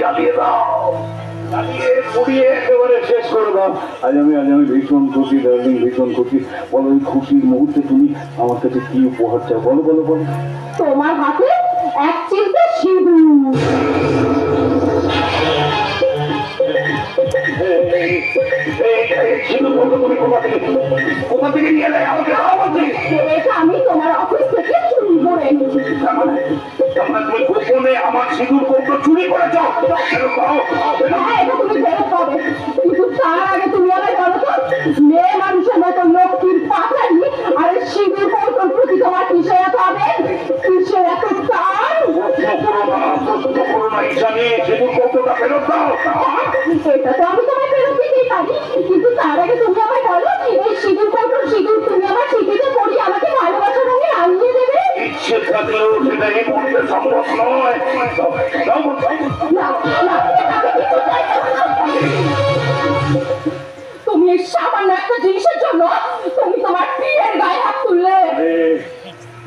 জ্বালিয়ে দাও, জ্বালিয়ে পুড়িয়ে একেবারে শেষ করে দাও। আজ আমি ভীষণ খুশি ডার্লিং, ভীষণ খুশি। বলো এই খুশির মুহূর্তে তুমি আমার কাছে কি উপহার চাও? বলো বলো বলো। তোমার হাতে এক চিলতে সিঁদুর। কোথা থেকে নিয়ে এলে? আমাকে দাও বলছি। এটা আমি তোমার অফিস থেকে চুরি করে এনেছি। তুমি গোপনে আমার সিঁদুর কৌটো চুরি করেছ? হ্যাঁ, এটা তুমি ফেরত পাবে, কিন্তু তার আগে তুমি আমায় বলো তো, মেয়ে মানুষের মতো লক্ষ্মীর পাচারি আর সিঁদুর কৌটোর প্রতি তোমার কিসের এত আবেগ, কিসের এত টান? সিঁদুর কৌটোটা ফেরত দাও। এটা তো আমি তোমায় ফেরত দিতেই পারি, কিন্তু তার আগে তুমি আমায় বলো, এই সিঁদুর কৌটোর সিঁদুর তুমি আমার সিঁথিতে পরিয়ে আমাকে ভালোবাসার রঙে রাঙিয়ে দেবে? ইচ্ছে থাকলেও সেটা এই মুহূর্তে সম্ভব নয়। না, না, আমি কিছু চাই না। তুমি এই সামান্য একটা জিনিসের জন্য তুমি তোমার প্রিয়ের গায়ে হাত তুললে।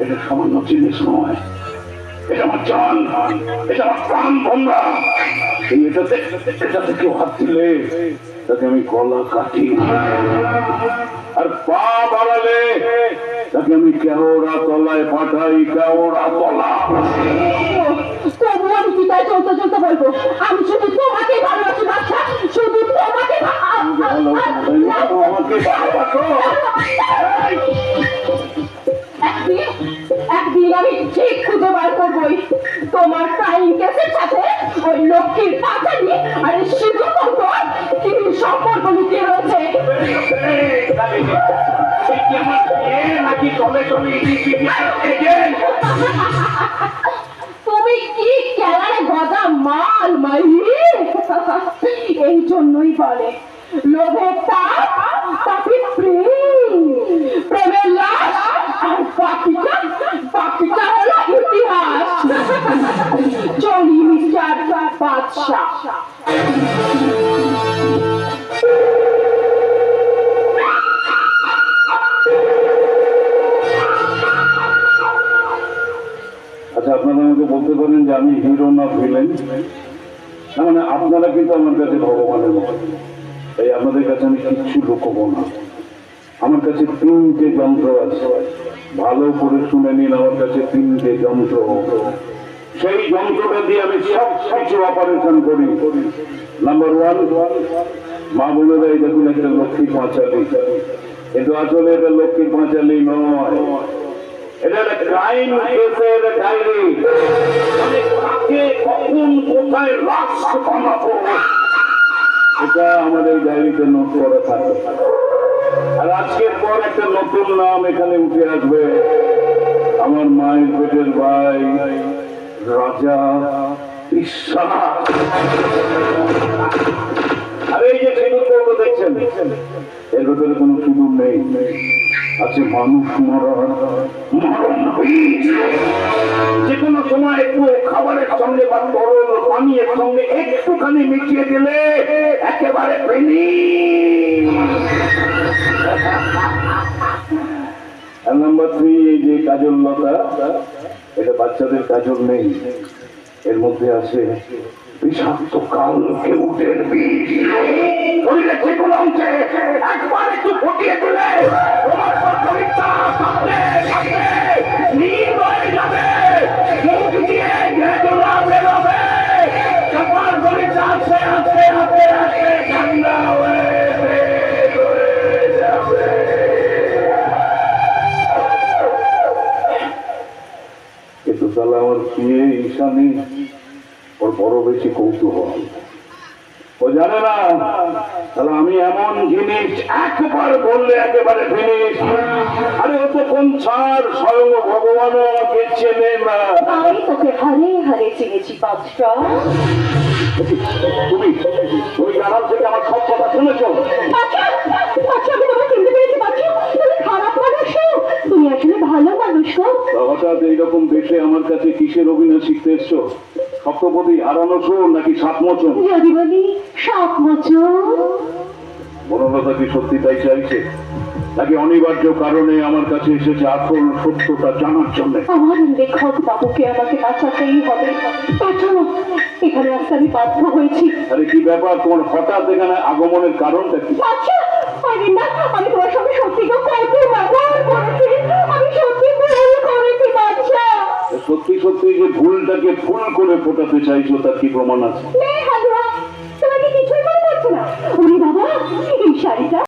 এটা সামান্য জিনিস নয়, এটা আমার জান, এটা আমার প্রাণ ভোমরা। এটাতে কেউ হাত দিলে তাকে আমি গলা কাটি, আর পা বাড়ালে তাকে আমি কেওড়া তলায় পাঠাই, কেওড়া তলা। তবু আমি কি তাই চলতে চলতে বলবো, আমি শুধু তোমাকে ভালোবাসি বাচ্চা, শুধু তোমাকে আমাকে ভালোবাসো। একদিন আমি ঠিক খুঁজে বার করবোই তোমার ক্রাইম কেসের সাথে ওই লক্ষ্মীর পাচারি আর সিঁদুর কৌটো কি সম্পর্ক লুকিয়ে রয়েছে। তুমি কি কেলারে গজা মাল মাইরি। এই জন্যই বলে লোভের তাপ, তাপি প্রেম, প্রেমের লাশ, আর বাকিটা হলো ইতিহাস। চলি মিস্টার বাদশাহ। আচ্ছা, আপনারা আমাকে বলতে পারেন যে আমি হিরো না ভিলেন? না, মানে আপনারা কিন্তু আমার কাছে ভগবানের মতো, তাই আপনাদের কাছে আমি কিচ্ছু লুকোবো না। আমার কাছে 3টে যন্ত্র আছে, ভালো করে শুনে নিন। আমার কাছে 3টে যন্ত্র, সেই যন্ত্রটা দিয়ে আমি সব কিছু অপারেশন করি। নাম্বার 1, মা বোনেরা, এই দেখুন একটা লক্ষ্মী পাঁচালি, কিন্তু আসলে এটা লক্ষ্মী পাঁচালি নয়, এটা একটা ক্রাইম কেসের ডায়েরি। মানে কাকে কখন কোথায় লাশ বানাবো এটা আমার এই ডায়েরিতে নোট করা থাকে। আর আজকের পর একটা নতুন নাম এখানে উঠে আসবে, আমার মায়ের পেটের ভাই রাজা বিশ্বাস। আর এই যে সিঁদুর কৌটো দেখছেন, এর ভেতরে কোনো সিঁদুর নেই, আছে মানুষ মরণ বীজ। যে কোনো সময় একটু খাবারের সঙ্গে বা তরল পানীয়ের সঙ্গে একটুখানি মিশিয়ে দিলে একেবারে নাম্বার 3, এই যে কাজল লতা, এটা বাচ্চাদের কাজল নেই, এর মধ্যে আছে বিষাক্ত কালকে উঠের বীজ। শরীরে যে কোনো অংশে একবার একটু ফটিয়ে দিলে তোমার শরীরটা কাঁপতে কাঁপতে নীল হয়ে যাবে, মুখ দিয়ে ঘেঁটুলা বেরোবে, তোমার শরীরটা আস্তে আস্তে আস্তে আস্তে ঠান্ডা হয়ে যাবে। কিন্তু তাহলে আমার বিয়ে ঈশানী ওর বড় বেশি কৌতূহল, ও জানে না তাহলে আমি এমন জিনিস একবার বললে একেবারে ফিনিশ। আরে ও তো কোন ছাড়, স্বয়ং ভগবানও আমাকে চেনে না। আমি তোকে হারে হারে চিনেছি বাদশাহ। তুমি জানার থেকে আমার সব কথা শুনেছো? বাচ্চা, আমি তোমাকে চিনতে পেরেছি বাচ্চা, তুমি খারাপ মানুষ না, তুমি আসলে ভালো মানুষ না। হঠাৎ এইরকম বেশে আমার কাছে কিসের অভিনয় শিখতে এসছো? সপ্তপদী হারানো শোন নাকি 7 মোচন? যদি বলি 7 মোচন। বনলতা কি সত্যি তাই চাইছে? নাকি অনিবার্য কারণে আমার কাছে এসেছে আসল সত্যটা জানার জন্য? আমার লেখক বাবুকে আমাকে বাঁচাতেই হবে। বাঁচানো, এখানে আসতে আমি বাধ্য হয়েছি। আরে কি ব্যাপার, তোমার হঠাৎ এখানে আগমনের কারণটা কি? আচ্ছা, আরে না, আমি তোমার সঙ্গে সত্যি কত ব্যবহার করেছি, আমি সত্যি ভুল করেছি বাচ্চা। সত্যি সত্যি যে ভুলটাকে ফুল করে ফোটাতে চাইছো তার কি প্রমাণ আছে? তোমাকে কিছুই মনে পড়ছে না? ওরে বাবা, এই শাড়িটা